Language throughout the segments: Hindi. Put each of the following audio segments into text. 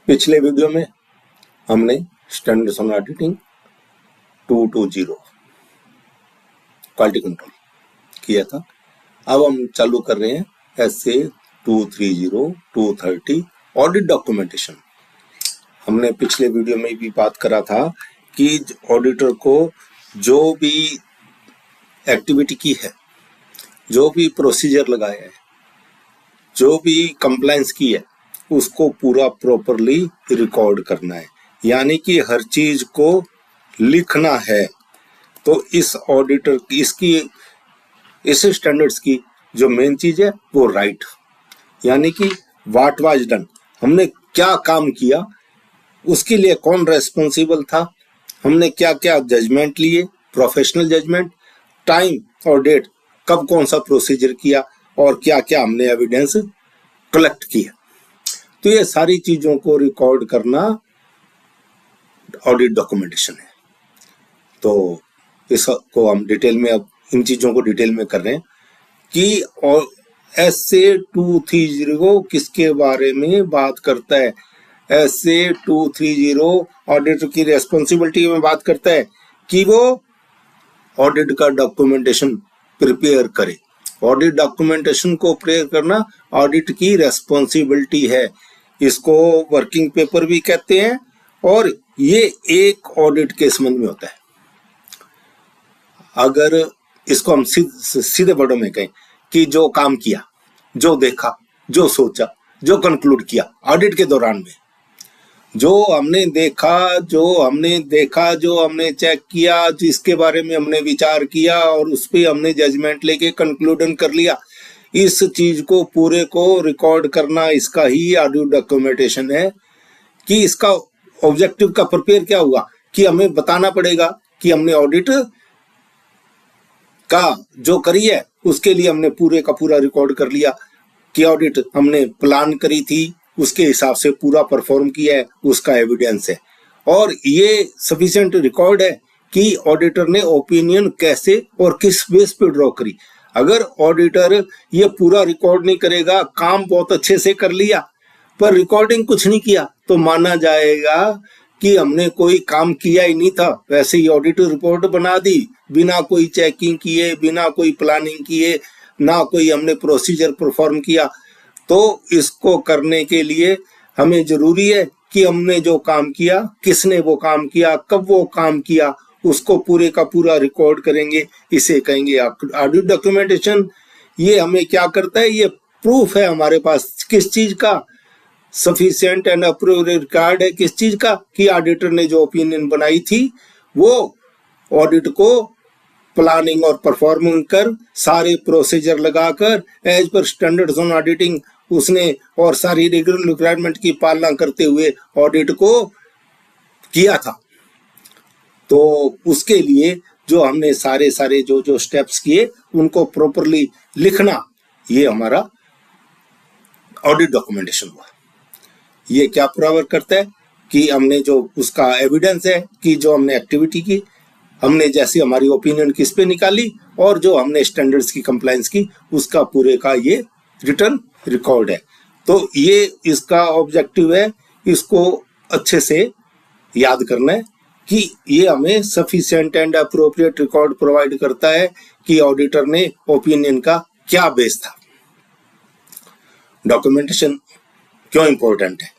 पिछले वीडियो में हमने standards on auditing 220 quality control किया था। अब हम चालू कर रहे हैं SA 230 230 ऑडिट डॉक्यूमेंटेशन। हमने पिछले वीडियो में भी बात करा था कि ऑडिटर को जो भी एक्टिविटी की है, जो भी प्रोसीजर लगाया है, जो भी कंप्लायंस की है, उसको पूरा प्रॉपरली रिकॉर्ड करना है, यानी कि हर चीज को लिखना है। तो इस ऑडिटर की इस स्टैंडर्ड्स की जो मेन चीज है वो राइट, यानी कि व्हाट वाज डन, हमने क्या काम किया, उसके लिए कौन रेस्पॉन्सिबल था, हमने क्या क्या जजमेंट लिए, प्रोफेशनल जजमेंट, टाइम और डेट, कब कौन सा प्रोसीजर किया और क्या क्या हमने एविडेंस कलेक्ट किया। तो ये सारी चीजों को रिकॉर्ड करना ऑडिट डॉक्यूमेंटेशन है। तो इसको हम डिटेल में अब इन चीजों को डिटेल में कर रहे हैं कि SA 230 किसके बारे में बात करता है। SA 230 ऑडिटर की रेस्पॉन्सिबिलिटी में बात करता है कि वो ऑडिट का डॉक्यूमेंटेशन प्रिपेयर करे। ऑडिट डॉक्यूमेंटेशन को प्रिपेयर करना ऑडिट की रेस्पॉन्सिबिलिटी है। इसको वर्किंग पेपर भी कहते हैं और ये एक ऑडिट के संबंध में होता है। अगर इसको हम सीधे वर्डों में कहें कि जो काम किया, जो देखा, जो सोचा, जो कंक्लूड किया ऑडिट के दौरान में, जो हमने देखा, जो हमने चेक किया, जिसके बारे में हमने विचार किया और उस पर हमने जजमेंट लेके कंक्लूजन कर लिया, इस चीज को पूरे को रिकॉर्ड करना, इसका ही ऑडिट डॉक्यूमेंटेशन है। कि इसका ऑब्जेक्टिव का प्रिपेयर क्या हुआ कि हमें बताना पड़ेगा कि हमने ऑडिट का जो करी है उसके लिए हमने पूरे का पूरा रिकॉर्ड कर लिया कि ऑडिट हमने प्लान करी थी, उसके हिसाब से पूरा परफॉर्म किया है, उसका एविडेंस है। और ये सफिशिएंट रिकॉर्ड है कि ऑडिटर ने ओपिनियन कैसे और किस बेस पे ड्रॉ करी। अगर ऑडिटर ये पूरा रिकॉर्ड नहीं करेगा, काम बहुत अच्छे से कर लिया पर रिकॉर्डिंग कुछ नहीं किया, तो माना जाएगा कि हमने कोई काम किया ही नहीं था, वैसे ही ऑडिट रिपोर्ट बना दी बिना कोई चेकिंग किए, बिना कोई प्लानिंग किए, ना कोई हमने प्रोसीजर परफॉर्म किया। तो इसको करने के लिए हमें जरूरी है कि हमने जो काम किया, किसने वो काम किया, कब वो काम किया, उसको पूरे का पूरा रिकॉर्ड करेंगे। इसे कहेंगे ऑडिट डॉक्यूमेंटेशन। ये हमें क्या करता है, ये प्रूफ है हमारे पास किस चीज का, सफिशिएंट एंड अप्रूव्ड रिकॉर्ड है किस चीज का, कि ऑडिटर ने जो ओपिनियन बनाई थी वो ऑडिट को प्लानिंग और परफॉर्मिंग कर, सारे प्रोसीजर लगाकर as per standards on auditing उसने और सारी रेगुलर रिक्वायरमेंट की पालना करते हुए ऑडिट को किया था। तो उसके लिए जो हमने सारे जो स्टेप्स किए उनको प्रॉपरली लिखना, ये हमारा ऑडिट डॉक्यूमेंटेशन हुआ। ये क्या प्रूव करता है कि हमने जो उसका एविडेंस है कि जो हमने एक्टिविटी की, हमने जैसी हमारी ओपिनियन किस पे निकाली और जो हमने स्टैंडर्ड्स की कंप्लायंस की, उसका पूरे का ये रिटर्न रिकॉर्ड है। तो ये इसका ऑब्जेक्टिव है, इसको अच्छे से याद करना है कि ये हमें sufficient and appropriate record provide करता है कि ऑडिटर ने ओपिनियन का क्या बेस था। डॉक्यूमेंटेशन क्यों इंपॉर्टेंट है?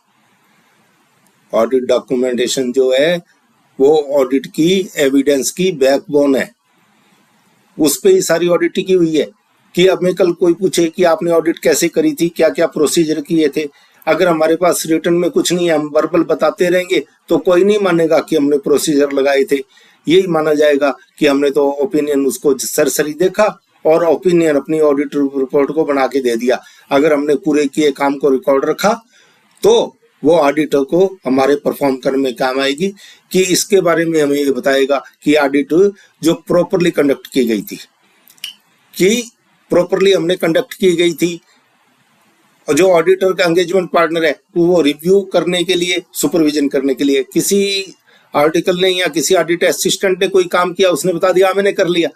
ऑडिट डॉक्यूमेंटेशन जो है वो ऑडिट की एविडेंस की बैकबोन है। उस पे ही सारी ऑडिट की हुई है कि अब मैं कल कोई पूछे कि आपने ऑडिट कैसे करी थी, क्या क्या प्रोसीजर किए थे, अगर हमारे पास रिटर्न में कुछ नहीं है, हम वर्बल बताते रहेंगे तो कोई नहीं मानेगा कि हमने प्रोसीजर लगाए थे। यही माना जाएगा कि हमने तो ओपिनियन उसको सरसरी देखा और ओपिनियन अपनी ऑडिट रिपोर्ट को बना के दे दिया। अगर हमने पूरे किए काम को रिकॉर्ड रखा तो वो ऑडिटर को हमारे परफॉर्म करने में काम आएगी कि इसके बारे में हमें ये बताएगा कि ऑडिट जो प्रॉपरली कंडक्ट की गई थी, कि प्रॉपरली हमने कंडक्ट की गई थी। और जो ऑडिटर का एंगेजमेंट पार्टनर है वो रिव्यू करने के लिए, सुपरविजन करने के लिए, किसी आर्टिकल ने या किसी ऑडिट असिस्टेंट ने कोई काम किया, उसने बता दिया मैंने कर लिया,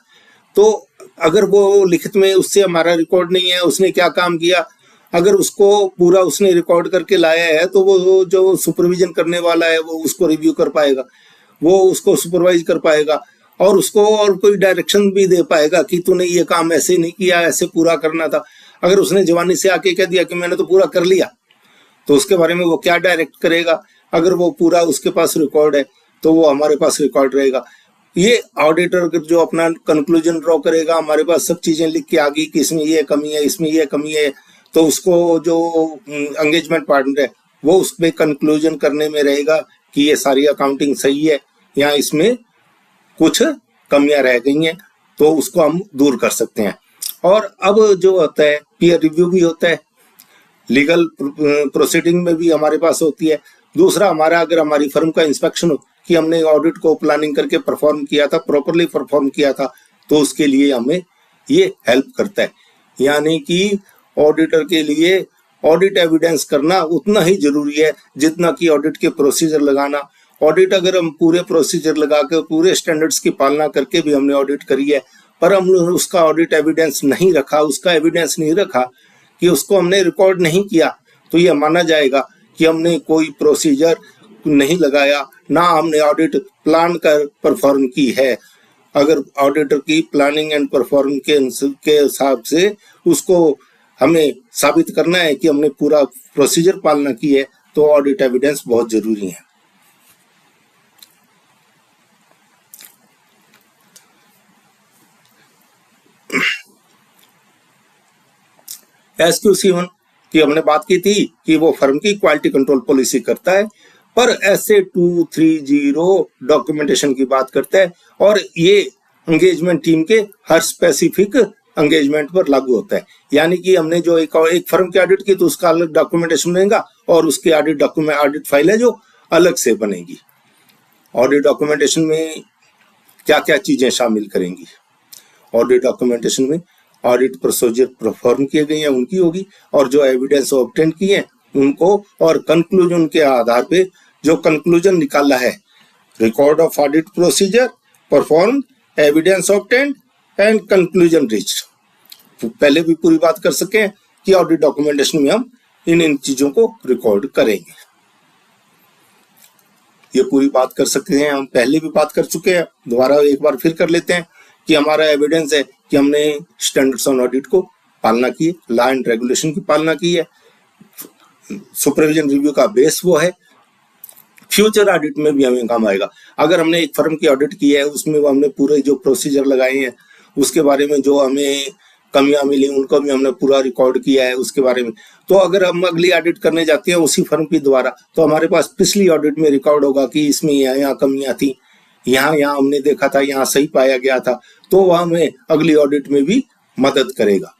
तो अगर वो लिखित में उससे हमारा रिकॉर्ड नहीं है उसने क्या काम किया, अगर उसको पूरा उसने रिकॉर्ड करके लाया है तो वो जो सुपरविजन करने वाला है वो उसको रिव्यू कर पाएगा, वो उसको सुपरवाइज कर पाएगा और उसको और कोई डायरेक्शन भी दे पाएगा कि तूने ये काम ऐसे नहीं किया, ऐसे पूरा करना था। अगर उसने जवानी से आके कह दिया कि मैंने तो पूरा कर लिया, तो उसके बारे में वो क्या डायरेक्ट करेगा? अगर वो पूरा उसके पास रिकॉर्ड है तो वो हमारे पास रिकॉर्ड रहेगा। ये ऑडिटर जो अपना कंक्लूजन ड्रॉ करेगा, हमारे पास सब चीजें लिख के आ गई कि इसमें ये कमी है, इसमें ये कमी है, तो उसको जो एंगेजमेंट पार्टनर है वो उसमें कंक्लूजन करने में रहेगा कि ये सारी अकाउंटिंग सही है या इसमें कुछ कमियां रह गई हैं, तो उसको हम दूर कर सकते हैं। और अब जो होता है पीयर रिव्यू भी होता है, लीगल प्रोसीडिंग में भी हमारे पास होती है। दूसरा हमारा अगर हमारी फर्म का इंस्पेक्शन हो कि हमने ऑडिट को प्लानिंग करके परफॉर्म किया था, प्रॉपरली परफॉर्म किया था, तो उसके लिए हमें ये हेल्प करता है। यानी कि ऑडिटर के लिए ऑडिट एविडेंस करना उतना ही जरूरी है जितना कि ऑडिट के प्रोसीजर लगाना। ऑडिट अगर हम पूरे प्रोसीजर लगा के पूरे स्टैंडर्ड्स की पालना करके भी हमने ऑडिट करी है, पर हमने उसका ऑडिट एविडेंस नहीं रखा, उसका एविडेंस नहीं रखा कि उसको हमने रिकॉर्ड नहीं किया, तो यह माना जाएगा कि हमने कोई प्रोसीजर नहीं लगाया, ना हमने ऑडिट प्लान कर परफॉर्म की है। अगर ऑडिटर की प्लानिंग एंड परफॉर्म के हिसाब से उसको हमें साबित करना है कि हमने पूरा प्रोसीजर पालना की है, तो ऑडिट एविडेंस बहुत जरूरी है। SQC1 की हमने बात की थी कि वो फर्म की क्वालिटी कंट्रोल पॉलिसी करता है, पर SA230 डॉक्यूमेंटेशन की बात करता है और ये एंगेजमेंट टीम के हर स्पेसिफिक एंगेजमेंट पर लागू होता है। यानी कि हमने जो एक फर्म की ऑडिट की तो उसका अलग डॉक्यूमेंटेशन बनेगा और उसकी ऑडिट फाइल है जो अलग से बनेगी। ऑडिट डॉक्यूमेंटेशन में क्या क्या चीजें शामिल करेंगी? ऑडिट डॉक्यूमेंटेशन में ऑडिट प्रोसीजर परफॉर्म किए गए हैं उनकी होगी, और जो एविडेंस ऑब्टेन किए हैं उनको, और कंक्लूजन के आधार पे जो कंक्लूजन निकाला है, record of audit procedure perform, evidence obtain and conclusion reached. पहले भी पूरी बात कर सके कि ऑडिट डॉक्यूमेंटेशन में हम इन चीजों को रिकॉर्ड करेंगे। ये पूरी बात कर सकते हैं, हम पहले भी बात कर चुके हैं, दोबारा एक बार फिर कर लेते हैं कि हमारा एविडेंस है कि हमने स्टैंडर्ड्स ऑन ऑडिट को पालना की है, लॉ एंड रेगुलेशन की पालना की है। सुपरविजन रिव्यू का बेस वो है, फ्यूचर ऑडिट में भी हमें काम आएगा। अगर हमने एक फर्म की ऑडिट की है, उसमें वो हमने पूरे जो प्रोसीजर लगाए हैं, उसके बारे में जो हमें कमियां मिली उनको भी हमने पूरा रिकॉर्ड किया है उसके बारे में, तो अगर हम अगली ऑडिट करने जाते हैं उसी फर्म की द्वारा, तो हमारे पास पिछली ऑडिट में रिकॉर्ड होगा कि इसमें यहाँ कमियां थी, यहाँ हमने देखा था, यहाँ सही पाया गया था, तो वह हमें अगली ऑडिट में भी मदद करेगा।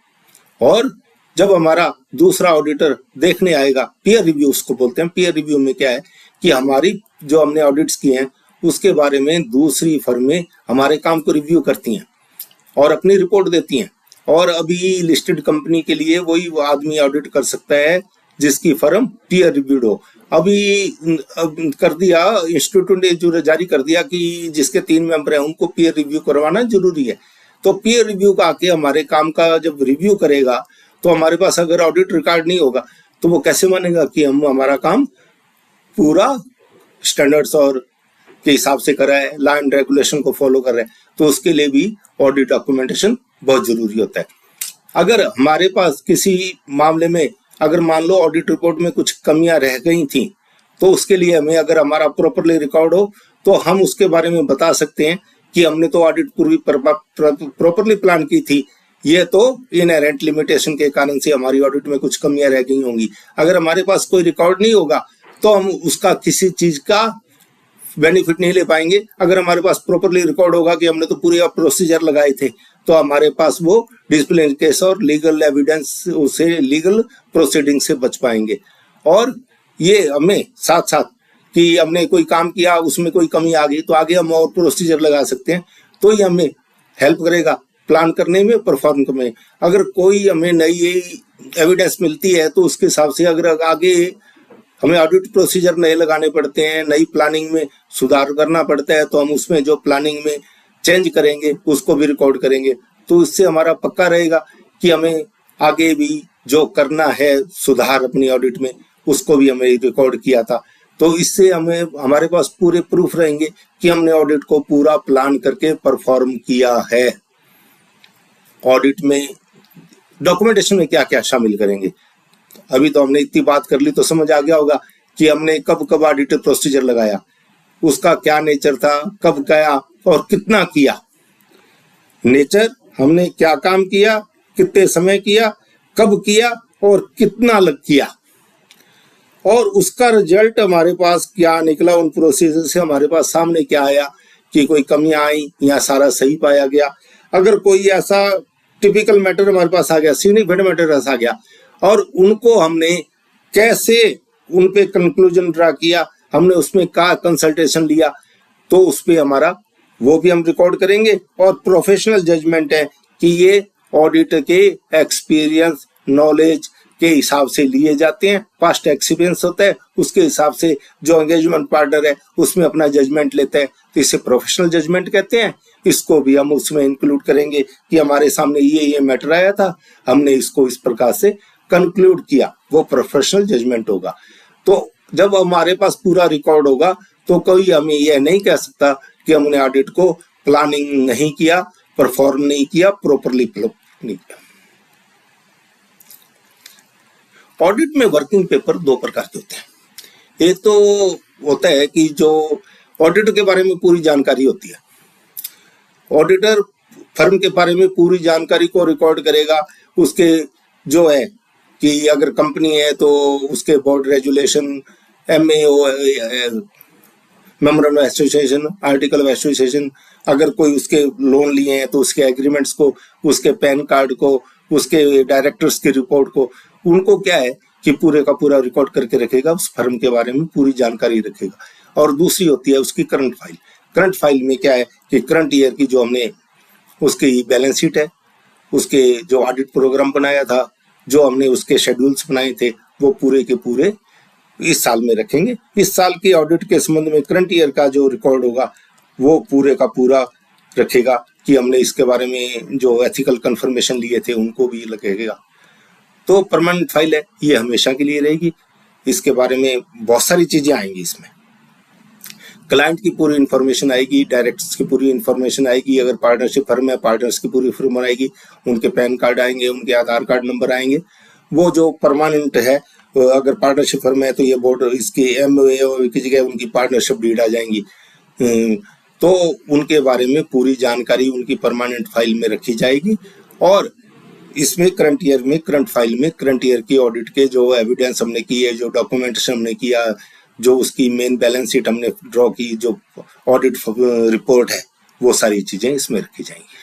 और जब हमारा दूसरा ऑडिटर देखने आएगा, पीयर रिव्यू उसको बोलते हैं। पीयर रिव्यू में क्या है कि हमारी जो हमने ऑडिट्स किए हैं उसके बारे में दूसरी फर्में हमारे काम को रिव्यू करती हैं और अपनी रिपोर्ट देती हैं, और अभी लिस्टेड कंपनी के लिए वही वो आदमी ऑडिट कर सकता है जिसकी फर्म पीयर रिव्यूड हो। अभी कर दिया इंस्टीट्यूट ने जो जारी कर दिया कि जिसके 3 मेंबर हैं उनको पीयर रिव्यू करवाना जरूरी है। तो पीयर रिव्यू का आके हमारे काम का जब रिव्यू करेगा, तो हमारे पास अगर ऑडिट रिकॉर्ड नहीं होगा तो वो कैसे मानेगा कि हम हमारा काम पूरा स्टैंडर्ड्स और के हिसाब से कर रहा है, लॉ एंड रेगुलेशन को फॉलो कर रहा है। तो उसके लिए भी ऑडिट डॉक्यूमेंटेशन बहुत जरूरी होता है। अगर हमारे पास किसी मामले में अगर मान लो ऑडिट रिपोर्ट में कुछ कमियां रह गई थी, तो उसके लिए हमें अगर हमारा प्रॉपरली रिकॉर्ड हो तो हम उसके बारे में बता सकते हैं कि हमने तो ऑडिट पूरी प्रॉपरली प्लान की थी, ये तो इनहेरेंट लिमिटेशन के कारण से हमारी ऑडिट में कुछ कमियां रह गई होंगी। अगर हमारे पास कोई रिकॉर्ड नहीं होगा तो हम उसका किसी चीज का बेनिफिट नहीं ले पाएंगे। अगर हमारे पास प्रॉपरली रिकॉर्ड होगा कि हमने तो पूरे प्रोसीजर लगाए थे, तो हमारे पास वो डिसिप्लिनरी केस और लीगल एविडेंस से लीगल प्रोसीडिंग से बच पाएंगे। और ये हमें साथ साथ कि हमने कोई काम किया उसमें कोई कमी आ गई तो आगे हम और प्रोसीजर लगा सकते हैं, तो ये हमें हेल्प करेगा प्लान करने में, परफॉर्म करने में। अगर कोई हमें नई एविडेंस मिलती है तो उसके हिसाब से अगर आगे हमें ऑडिट प्रोसीजर नए लगाने पड़ते हैं, नई प्लानिंग में सुधार करना पड़ता है, तो हम उसमें जो प्लानिंग में चेंज करेंगे उसको भी रिकॉर्ड करेंगे। तो इससे हमारा पक्का रहेगा कि हमें आगे भी जो करना है सुधार अपनी ऑडिट में, उसको भी हमें रिकॉर्ड किया था। तो इससे हमें हमारे पास पूरे प्रूफ रहेंगे कि हमने ऑडिट को पूरा प्लान करके परफॉर्म किया है। ऑडिट में डॉक्यूमेंटेशन में क्या क्या शामिल करेंगे, अभी तो हमने इतनी बात कर ली तो समझ आ गया होगा कि हमने कब कब ऑडिट प्रोसीजर लगाया, उसका क्या नेचर था, कब गया और कितना किया। नेचर, हमने क्या काम किया, कितने समय किया, कब किया और कितना लग किया, और उसका रिजल्ट हमारे पास क्या निकला, उन प्रोसीजर से हमारे पास सामने क्या आया कि कोई कमियां आई या सारा सही पाया गया। अगर कोई ऐसा टिपिकल मैटर हमारे पास आ गया, सिग्निफिकेंट मैटर ऐसा आ गया, और उनको हमने कैसे उन पे कंक्लूजन ड्रा किया, हमने उसमें क्या कंसल्टेशन लिया, तो उस पे हमारा वो भी हम रिकॉर्ड करेंगे। और प्रोफेशनल जजमेंट है कि ये ऑडिट के एक्सपीरियंस नॉलेज के हिसाब से लिए जाते हैं, पास्ट एक्सपीरियंस होता है, उसके हिसाब से जो एंगेजमेंट पार्टनर है उसमें अपना जजमेंट लेते हैं, तो इसे प्रोफेशनल जजमेंट कहते हैं। इसको भी हम उसमें इंक्लूड करेंगे कि हमारे सामने ये मैटर आया था, हमने इसको इस प्रकार से कंक्लूड किया, वो प्रोफेशनल जजमेंट होगा। तो जब हमारे पास पूरा रिकॉर्ड होगा तो कोई हमें यह नहीं कह सकता कि हमने ऑडिट को प्लानिंग नहीं किया, परफॉर्म नहीं किया, प्रॉपरली नहीं किया। ऑडिट में वर्किंग पेपर दो प्रकार के होते हैं। एक तो होता है कि जो ऑडिटर के बारे में पूरी जानकारी होती है, ऑडिटर फर्म के बारे में पूरी जानकारी को रिकॉर्ड करेगा। उसके जो है कि अगर कंपनी है तो उसके board resolution, MAO memorandum of association, article of association, अगर कोई उसके लोन लिए हैं तो उसके एग्रीमेंट्स को, उसके पैन कार्ड को, उसके डायरेक्टर्स की रिपोर्ट को, उनको क्या है कि पूरे का पूरा रिकॉर्ड करके रखेगा, उस फर्म के बारे में पूरी जानकारी रखेगा। और दूसरी होती है उसकी करंट फाइल। करंट फाइल में क्या है कि करंट ईयर की जो हमने उसकी बैलेंस शीट है, उसके जो ऑडिट प्रोग्राम बनाया था, जो हमने उसके शेड्यूल्स बनाए थे, वो पूरे के पूरे इस साल में रखेंगे। इस साल की ऑडिट के संबंध में करंट ईयर का जो रिकॉर्ड होगा वो पूरे का पूरा रखेगा कि हमने इसके बारे में जो एथिकल कंफर्मेशन लिए थे उनको भी लगेगा। तो परमानेंट फाइल है, ये हमेशा के लिए रहेगी। इसके बारे में बहुत सारी चीजें आएंगी, इसमें क्लाइंट की पूरी इंफॉर्मेशन आएगी, डायरेक्टर्स की पूरी इंफॉर्मेशन आएगी, अगर पार्टनरशिप फर्म है पार्टनर्स की पूरी इंफॉर्मेशन आएगी, उनके पैन कार्ड आएंगे, उनके आधार कार्ड नंबर आएंगे। वो जो परमानेंट है, अगर पार्टनरशिप फर्म है तो ये बोर्ड इसकी MAO की जगह उनकी पार्टनरशिप डीड आ जाएंगी, तो उनके बारे में पूरी जानकारी उनकी परमानेंट फाइल में रखी जाएगी। और इसमें करंट ईयर में करंट फाइल में करंट ईयर की ऑडिट के जो एविडेंस हमने की है, जो डॉक्यूमेंटेशन हमने किया, जो उसकी मेन बैलेंस शीट हमने ड्रॉ की, जो ऑडिट रिपोर्ट है, वो सारी चीजें इसमें रखी जाएंगी।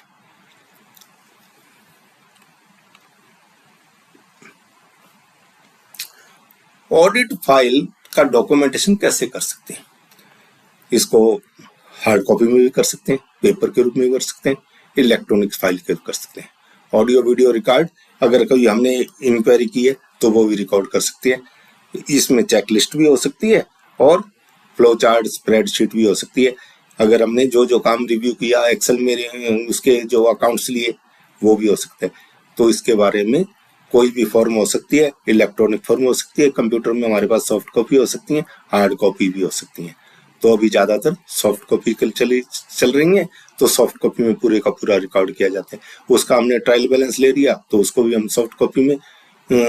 ऑडिट फाइल का डॉक्यूमेंटेशन कैसे कर सकते हैं? इसको हार्ड कॉपी में भी कर सकते हैं, पेपर के रूप में भी कर सकते हैं, इलेक्ट्रॉनिक फाइल के रूप कर सकते हैं। ऑडियो वीडियो रिकॉर्ड, अगर कोई हमने इंक्वायरी की है तो वो भी रिकॉर्ड कर सकते हैं। इसमें चेकलिस्ट भी हो सकती है और फ्लो चार्ट, स्प्रेडशीट भी हो सकती है। अगर हमने जो जो काम रिव्यू किया एक्सेल में, उसके जो अकाउंट्स लिए, वो भी हो सकते हैं। तो इसके बारे में कोई भी फॉर्म हो सकती है, इलेक्ट्रॉनिक फॉर्म हो सकती है, कंप्यूटर में हमारे पास सॉफ्ट कॉपी हो सकती है, हार्ड कॉपी भी हो सकती है। तो अभी ज्यादातर सॉफ्ट कॉपी चल रही है, तो सॉफ्ट कॉपी में पूरे का पूरा रिकॉर्ड किया जाता है। उसका हमने ट्रायल बैलेंस ले लिया तो उसको भी हम सॉफ्ट कॉपी में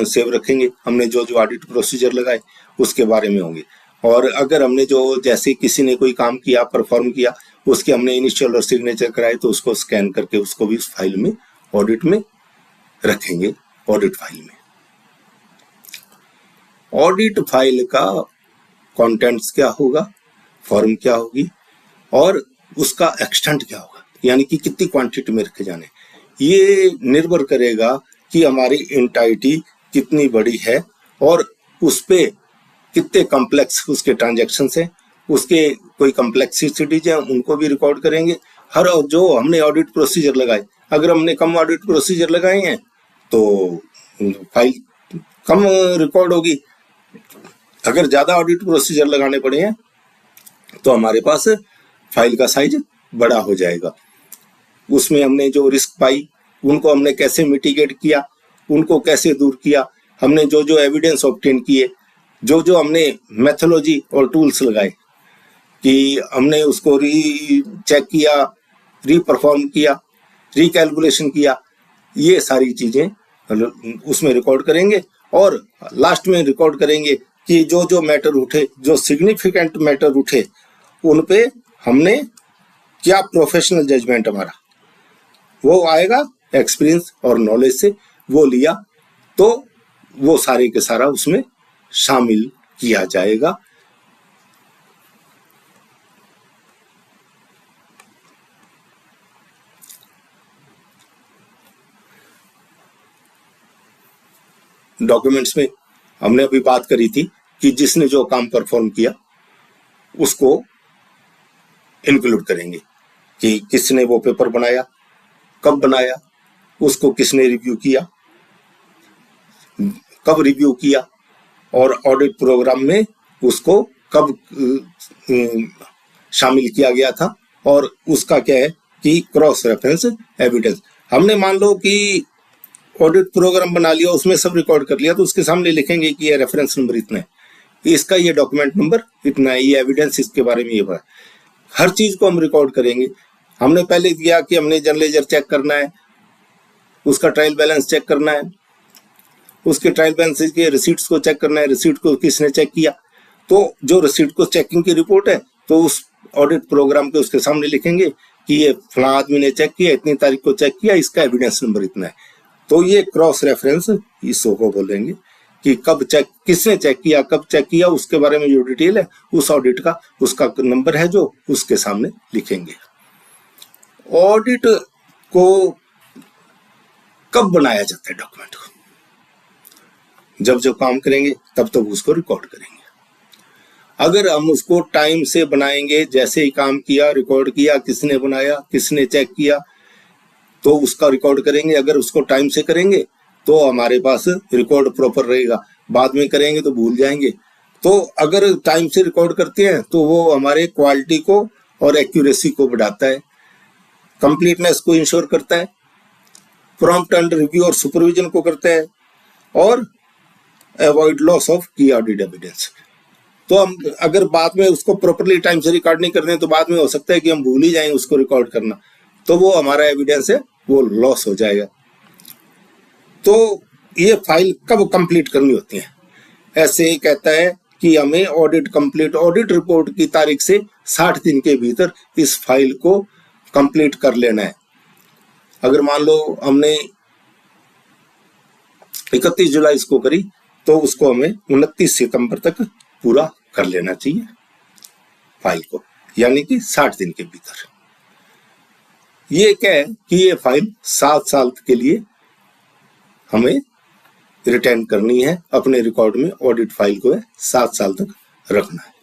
सेव रखेंगे। हमने जो जो ऑडिट प्रोसीजर लगाए उसके बारे में होंगे। और अगर हमने जो जैसे किसी ने कोई काम किया, परफॉर्म किया, उसके हमने इनिशियल और सिग्नेचर कराए तो उसको स्कैन करके उसको भी फाइल में, ऑडिट में रखेंगे। ऑडिट फाइल में ऑडिट फाइल का कंटेंट्स क्या होगा, फॉर्म क्या होगी और उसका एक्सटेंट क्या होगा, यानी कि कितनी क्वांटिटी में रखे जाने, ये निर्भर करेगा कि हमारी एंटाइटी कितनी बड़ी है और उस पे कितने कॉम्प्लेक्स उसके ट्रांजैक्शन है, उसके कोई कॉम्प्लेक्सिटीज है उनको भी रिकॉर्ड करेंगे। हर जो हमने ऑडिट प्रोसीजर लगाए, अगर हमने कम ऑडिट प्रोसीजर लगाए हैं तो फाइल कम रिकॉर्ड होगी। अगर ज्यादा ऑडिट प्रोसीजर लगाने पड़े हैं तो हमारे पास फाइल का साइज बड़ा हो जाएगा। उसमें हमने जो रिस्क पाई उनको हमने कैसे मिटिगेट किया, उनको कैसे दूर किया, हमने जो जो एविडेंस ऑब्टेन किए, जो जो हमने मेथोलॉजी और टूल्स लगाए कि हमने उसको री चेक किया, रीपरफॉर्म किया, रिकैलकुलेशन किया, ये सारी चीजें उसमें रिकॉर्ड करेंगे। और लास्ट में रिकॉर्ड करेंगे कि जो जो मैटर उठे, जो सिग्निफिकेंट मैटर उठे, उन पे हमने क्या प्रोफेशनल जजमेंट हमारा वो आएगा, एक्सपीरियंस और नॉलेज से वो लिया, तो वो सारे के सारा उसमें शामिल किया जाएगा। डॉक्यूमेंट्स में हमने अभी बात करी थी कि जिसने जो काम परफॉर्म किया उसको इंक्लूड करेंगे कि किसने वो पेपर बनाया, कब बनाया, उसको किसने रिव्यू किया, कब रिव्यू किया, और ऑडिट प्रोग्राम में उसको कब शामिल किया गया था, और उसका क्या है कि क्रॉस रेफरेंस एविडेंस। हमने मान लो कि ऑडिट प्रोग्राम बना लिया, उसमें सब रिकॉर्ड कर लिया, तो उसके सामने लिखेंगे कि ये रेफरेंस नंबर इतना है, इसका ये डॉक्यूमेंट नंबर इतना है, ये एविडेंस इसके बारे में ये बात, हर चीज को हम रिकॉर्ड करेंगे। हमने पहले किया कि हमने जर्नल लेजर चेक करना है, उसका ट्रायल बैलेंस चेक करना है, उसके ट्रायल बैलेंस के रिसीट्स को चेक करना है, रिसीट को किसने चेक किया, तो जो रिसीट को चेकिंग की रिपोर्ट है तो उस ऑडिट प्रोग्राम के उसके सामने लिखेंगे कि ये फला आदमी ने चेक किया, इतनी तारीख को चेक किया, इसका एविडेंस नंबर इतना है। तो ये क्रॉस रेफरेंस इसको को बोलेंगे कि कब चेक, किसने चेक किया, कब चेक किया, उसके बारे में जो डिटेल है उस ऑडिट का, उसका नंबर है जो उसके सामने लिखेंगे। ऑडिट को कब बनाया जाता है डॉक्यूमेंट को? जब जब काम करेंगे तब तब उसको रिकॉर्ड करेंगे। अगर हम उसको टाइम से बनाएंगे, जैसे ही काम किया रिकॉर्ड किया, किसने बनाया, किसने चेक किया, तो उसका रिकॉर्ड करेंगे। अगर उसको टाइम से करेंगे तो हमारे पास रिकॉर्ड प्रॉपर रहेगा, बाद में करेंगे तो भूल जाएंगे। तो अगर टाइम से रिकॉर्ड करते हैं तो वो हमारे क्वालिटी को और एक्यूरेसी को बढ़ाता है, कंप्लीटनेस को इंश्योर करता है, प्रॉम्प्ट एंड रिव्यू और सुपरविजन को करता है, और अवॉइड लॉस ऑफ की ऑडिट एविडेंस। तो हम अगर बाद में उसको प्रॉपरली टाइम से रिकॉर्ड नहीं करते तो बाद में हो सकता है कि हम भूल ही जाएं उसको रिकॉर्ड करना, तो वो हमारा एविडेंस है वो लॉस हो जाएगा। तो ये फाइल कब कंप्लीट करनी होती है? ऐसे ही कहता है कि हमें ऑडिट कंप्लीट, ऑडिट रिपोर्ट की तारीख से 60 दिन के भीतर इस फाइल को कंप्लीट कर लेना है। अगर मान लो हमने 31 जुलाई इसको करी तो उसको हमें 29 सितंबर तक पूरा कर लेना चाहिए फाइल को, यानी कि 60 दिन के भीतर। ये क्या है कि ये फाइल 7 साल के लिए हमें रिटेन करनी है अपने रिकॉर्ड में, ऑडिट फाइल को 7 साल तक रखना है।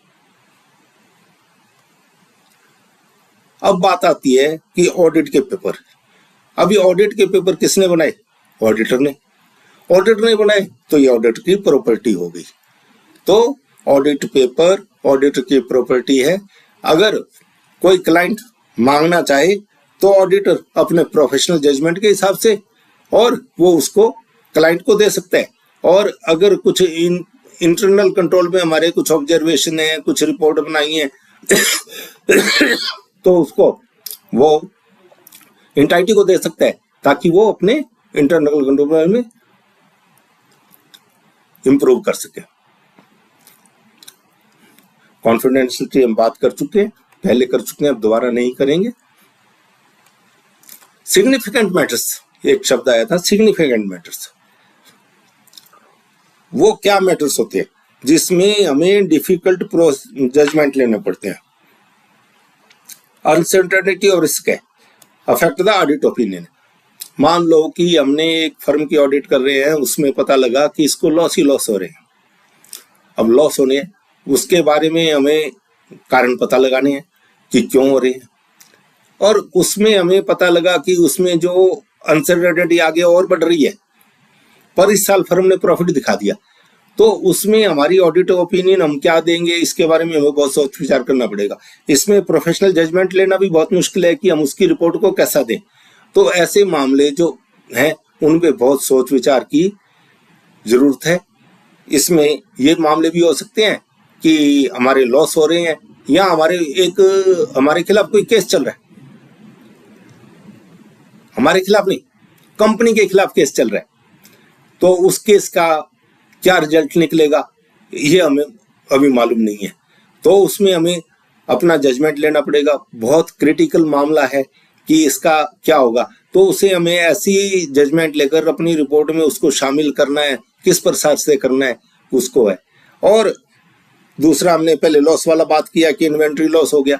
अब बात आती है कि ऑडिट के पेपर। अभी ऑडिट के पेपर किसने बनाए? ऑडिटर ने। ऑडिटर ने बनाए तो ये ऑडिटर की प्रॉपर्टी हो गई। तो ऑडिट पेपर ऑडिटर की प्रॉपर्टी है। अगर कोई क्लाइंट मांगना चाहे तो ऑडिटर अपने प्रोफेशनल जजमेंट के हिसाब से और वो उसको क्लाइंट को दे सकता है। और अगर कुछ इंटरनल कंट्रोल में हमारे कुछ ऑब्जर्वेशन है, कुछ रिपोर्ट बनाई है तो उसको वो एंटाइटी को दे सकता है ताकि वो अपने इंटरनल कंट्रोल में इंप्रूव कर सके। कॉन्फिडेंशियलिटी हम बात कर चुके हैं, पहले कर चुके हैं, अब दोबारा नहीं करेंगे। सिग्निफिकेंट मैटर्स, एक शब्द आया था सिग्निफिकेंट मैटर्स। वो क्या मैटर्स होते हैं जिसमें हमें डिफिकल्ट जजमेंट लेने पड़ते हैं, अनसर्टेनिटी और रिस्क है, अफेक्ट द ऑडिट ओपिनियन। मान लो कि हमने एक फर्म की ऑडिट कर रहे हैं, उसमें पता लगा कि इसको लॉस ही लॉस हो रहे हैं। अब लॉस होने उसके बारे में हमें कारण पता लगाने हैं कि क्यों हो रहे हैं, और उसमें हमें पता लगा कि उसमें जो अनसर्टेनिटी आगे और बढ़ रही है, पर इस साल फर्म ने प्रॉफिट दिखा दिया, तो उसमें हमारी ऑडिट ओपिनियन हम क्या देंगे इसके बारे में हमें बहुत सोच विचार करना पड़ेगा। इसमें प्रोफेशनल जजमेंट लेना भी बहुत मुश्किल है कि हम उसकी रिपोर्ट को कैसा दें। तो ऐसे मामले जो हैं उन पे बहुत सोच विचार की जरूरत है। इसमें ये मामले भी हो सकते हैं कि हमारे लॉस हो रहे हैं या हमारे खिलाफ कोई केस चल रहा है, हमारे खिलाफ नहीं, कंपनी के खिलाफ केस चल रहा है, तो उस केस का क्या रिजल्ट निकलेगा ये हमें अभी मालूम नहीं है। तो उसमें हमें अपना जजमेंट लेना पड़ेगा। बहुत क्रिटिकल मामला है कि इसका क्या होगा, तो उसे हमें ऐसी जजमेंट लेकर अपनी रिपोर्ट में उसको शामिल करना है, किस प्रकार से करना है उसको है। और दूसरा, हमने पहले लॉस वाला बात किया कि इन्वेंट्री लॉस हो गया,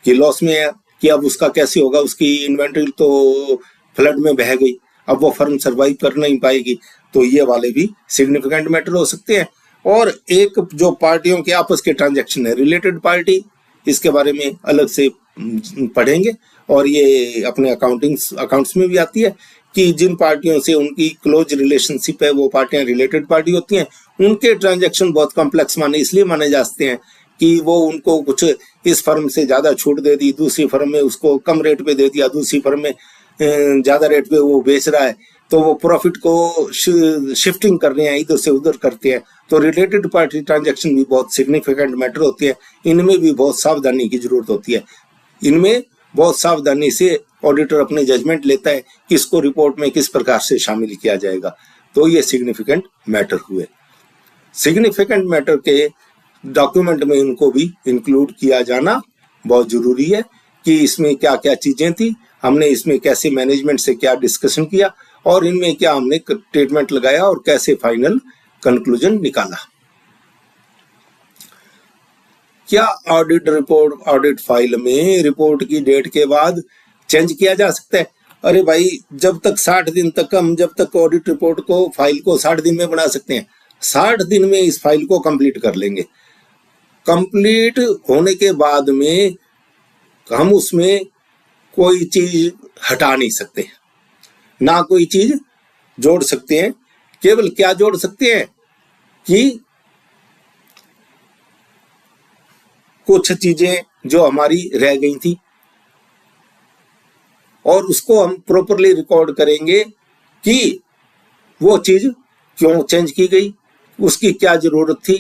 कि लॉस में है कि अब उसका कैसे होगा, उसकी इन्वेंट्री तो फ्लड में बह गई, अब वो फर्म सरवाइव कर नहीं पाएगी। तो ये वाले भी सिग्निफिकेंट मैटर हो सकते हैं। और एक जो पार्टियों के आपस के ट्रांजैक्शन है, रिलेटेड पार्टी, इसके बारे में अलग से पढ़ेंगे। और ये अपने अकाउंट्स में भी आती है कि जिन पार्टियों से उनकी क्लोज रिलेशनशिप है वो पार्टियां रिलेटेड पार्टी होती हैं, उनके ट्रांजैक्शन बहुत कॉम्प्लेक्स इसलिए माने जाते हैं कि वो उनको कुछ इस फर्म से ज्यादा छूट दे दी, दूसरी फर्म में उसको कम रेट पे दे दिया, दूसरी फर्म में ज्यादा रेट पे वो बेच रहा है, तो वो प्रॉफिट को शिफ्टिंग कर रहे हैं, इधर से उधर करते हैं। तो रिलेटेड पार्टी ट्रांजैक्शन भी बहुत सिग्निफिकेंट मैटर होती है, इनमें भी बहुत सावधानी की जरूरत होती है। इनमें बहुत सावधानी से ऑडिटर अपने जजमेंट लेता है कि इसको रिपोर्ट में किस प्रकार से शामिल किया जाएगा। तो ये सिग्निफिकेंट मैटर हुए। सिग्निफिकेंट मैटर के डॉक्यूमेंट में इनको भी इंक्लूड किया जाना बहुत जरूरी है कि इसमें क्या क्या चीजें थी, हमने इसमें कैसे मैनेजमेंट से क्या डिस्कशन किया और इनमें क्या हमने ट्रीटमेंट लगाया और कैसे फाइनल कंक्लूजन निकाला। क्या ऑडिट रिपोर्ट, ऑडिट फाइल में रिपोर्ट की डेट के बाद चेंज किया जा सकता है? अरे भाई, जब तक 60 दिन तक जब तक ऑडिट रिपोर्ट को, फाइल को 60 दिन में बना सकते हैं, 60 दिन में इस फाइल को कंप्लीट कर लेंगे। कंप्लीट होने के बाद में हम उसमें कोई चीज हटा नहीं सकते, ना कोई चीज जोड़ सकते हैं। केवल क्या जोड़ सकते हैं कि कुछ चीजें जो हमारी रह गई थी और उसको हम प्रॉपरली रिकॉर्ड करेंगे कि वो चीज क्यों चेंज की गई, उसकी क्या जरूरत थी,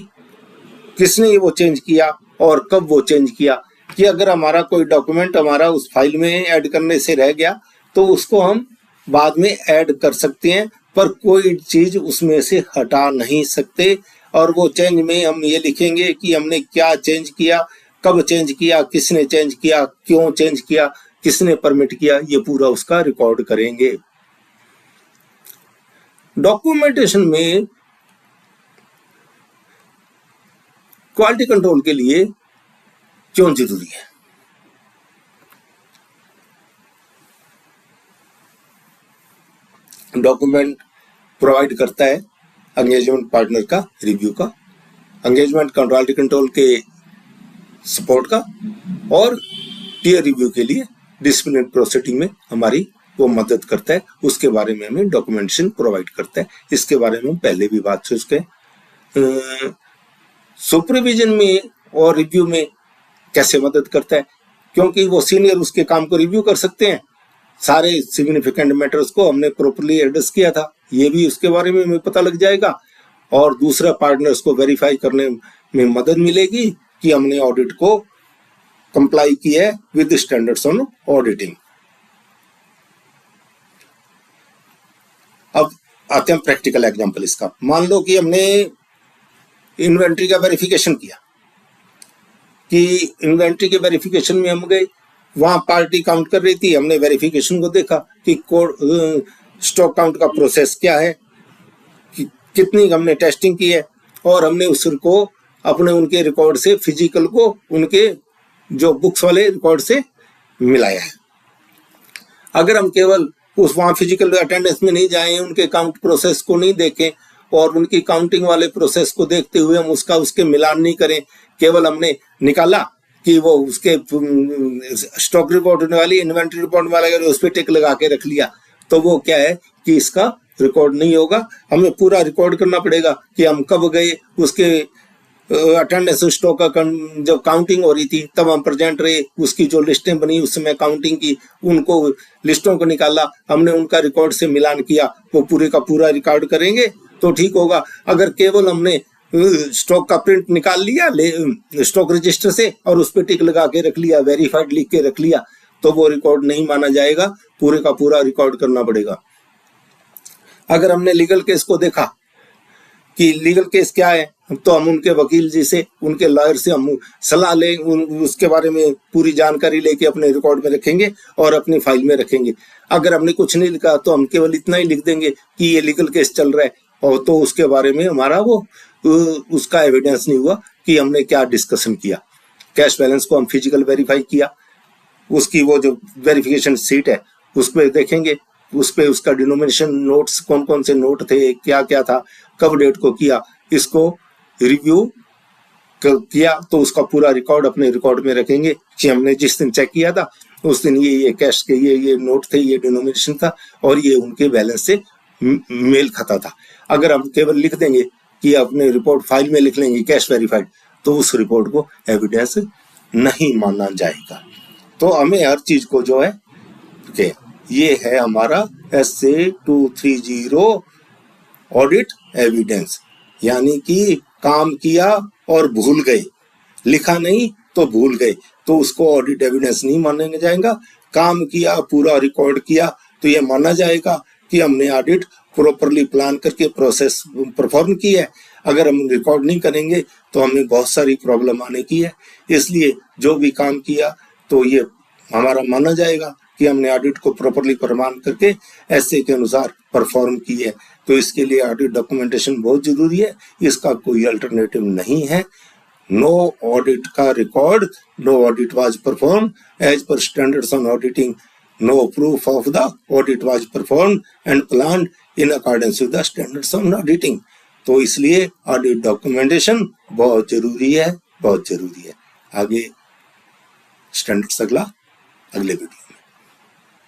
किसने वो चेंज किया और कब वो चेंज किया। कि अगर हमारा कोई डॉक्यूमेंट हमारा उस फाइल में ऐड करने से रह गया तो उसको हम बाद में ऐड कर सकते हैं, पर कोई चीज उसमें से हटा नहीं सकते। और वो चेंज में हम ये लिखेंगे कि हमने क्या चेंज किया, कब चेंज किया, किसने चेंज किया, क्यों चेंज किया, किसने परमिट किया, ये पूरा उसका रिकॉर्ड करेंगे। डॉक्यूमेंटेशन में क्वालिटी कंट्रोल के लिए क्यों जरूरी है? डॉक्यूमेंट प्रोवाइड करता है एंगेजमेंट पार्टनर का रिव्यू का, एंगेजमेंट क्वालिटी कंट्रोल के सपोर्ट का, और पीयर रिव्यू के लिए डिसिप्लिनरी प्रोसीडिंग में हमारी वो मदद करता है। उसके बारे में हमें डॉक्यूमेंटेशन प्रोवाइड करता है। इसके बारे में हम पहले भी बात कर चुके हैं। सुपरविजन में और रिव्यू में कैसे मदद करता है, क्योंकि वो सीनियर उसके काम को रिव्यू कर सकते हैं। सारे सिग्निफिकेंट मैटर्स को हमने प्रॉपर्ली एड्रेस किया था, ये भी उसके बारे में हमें पता लग जाएगा। और दूसरा, पार्टनर्स को वेरीफाई करने में मदद मिलेगी कि हमने ऑडिट को कंप्लाई किया है विद स्टैंडर्ड्स ऑन ऑडिटिंग। अब आते हैं प्रैक्टिकल एग्जांपल इसका। मान लो कि हमने इन्वेंट्री का वेरिफिकेशन किया, कि इन्वेंट्री के वेरिफिकेशन में हम गए, वहां पार्टी काउंट कर रही थी, हमने वेरिफिकेशन को देखा कि स्टॉक काउंट का प्रोसेस क्या है, कि कितनी हमने टेस्टिंग की है, और हमने उसको अपने उनके रिकॉर्ड से, फिजिकल को उनके जो बुक्स वाले रिकॉर्ड से मिलाया है। अगर हम केवल उस वहां फिजिकल अटेंडेंस में नहीं जाए, उनके काउंट प्रोसेस को नहीं देखें और उनकी काउंटिंग वाले प्रोसेस को देखते हुए हम उसके मिलान नहीं करें, केवल हमने निकाला कि वो उसके स्टॉक रिपोर्ट होने वाली, इन्वेंट्री रिपोर्ट वाला, अगर उस पर टिक लगा के रख लिया तो वो क्या है कि इसका रिकॉर्ड नहीं होगा। हमें पूरा रिकॉर्ड करना पड़ेगा कि हम कब गए, उसके अटेंडेंस स्टॉक का जब काउंटिंग हो रही थी तब हम प्रेजेंट रहे, उसकी जो लिस्टें बनी उस समय काउंटिंग की, उनको लिस्टों को निकाला, हमने उनका रिकॉर्ड से मिलान किया, वो पूरे का पूरा रिकॉर्ड करेंगे तो ठीक होगा। अगर केवल हमने स्टॉक का प्रिंट निकाल लिया स्टॉक रजिस्टर से और उस पर टिक लगा के रख लिया, वेरीफाइड लिख के रख लिया, तो वो रिकॉर्ड नहीं माना जाएगा, पूरे का पूरा रिकॉर्ड करना पड़ेगा। अगर हमने लीगल केस को देखा कि लीगल केस क्या है, तो हम उनके वकील जी से, उनके लॉयर से हम सलाह लें, उसके बारे में पूरी जानकारी लेके अपने रिकॉर्ड में रखेंगे और अपनी फाइल में रखेंगे। अगर हमने कुछ नहीं लिखा तो हम केवल इतना ही लिख देंगे कि ये लीगल केस चल रहा है, और तो उसके बारे में हमारा वो उसका एविडेंस नहीं हुआ कि हमने क्या डिस्कशन किया। कैश बैलेंस को हम फिजिकल वेरीफाई किया, उसकी वो जो वेरिफिकेशन सीट है उस पर देखेंगे, उस पर उसका डिनोमिनेशन नोट्स, कौन कौन से नोट थे, क्या क्या था, कब डेट को किया, इसको रिव्यू किया तो उसका पूरा रिकॉर्ड अपने रिकॉर्ड में रखेंगे कि हमने जिस दिन चेक किया था उस दिन ये कैश के ये नोट थे, ये डिनोमिनेशन था और ये उनके बैलेंस से मेल खाता था। अगर हम केवल लिख देंगे कि अपने रिपोर्ट फाइल में लिख लेंगे कैश वेरीफाइड, तो उस रिपोर्ट को एविडेंस नहीं माना जाएगा। तो हमें हर चीज को जो है ये है हमारा SA-230 ऑडिट एविडेंस, यानी कि काम किया और भूल गए, लिखा नहीं तो भूल गए, तो उसको ऑडिट एविडेंस नहीं माना जाएगा। काम किया, पूरा रिकॉर्ड किया, तो ये माना जाएगा कि हमने ऑडिट प्रॉपरली प्लान करके प्रोसेस परफॉर्म की है। अगर हम रिकॉर्ड नहीं करेंगे तो हमें बहुत सारी प्रॉब्लम आने की है, इसलिए जो भी काम किया तो ये हमारा माना जाएगा कि हमने ऑडिट को प्रॉपरली प्रमाण करके ऐसे के अनुसार परफॉर्म की है। तो इसके लिए ऑडिट डॉक्यूमेंटेशन बहुत जरूरी है, इसका कोई अल्टरनेटिव नहीं है। नो ऑडिट का record, no audit was perform as per standards on auditing, no proof of the audit was perform and planned in accordance with the standards on auditing. तो इसलिए ऑडिट डॉक्यूमेंटेशन बहुत जरूरी है, बहुत जरूरी है। आगे स्टैंडर्ड्स अगले वीडियो में।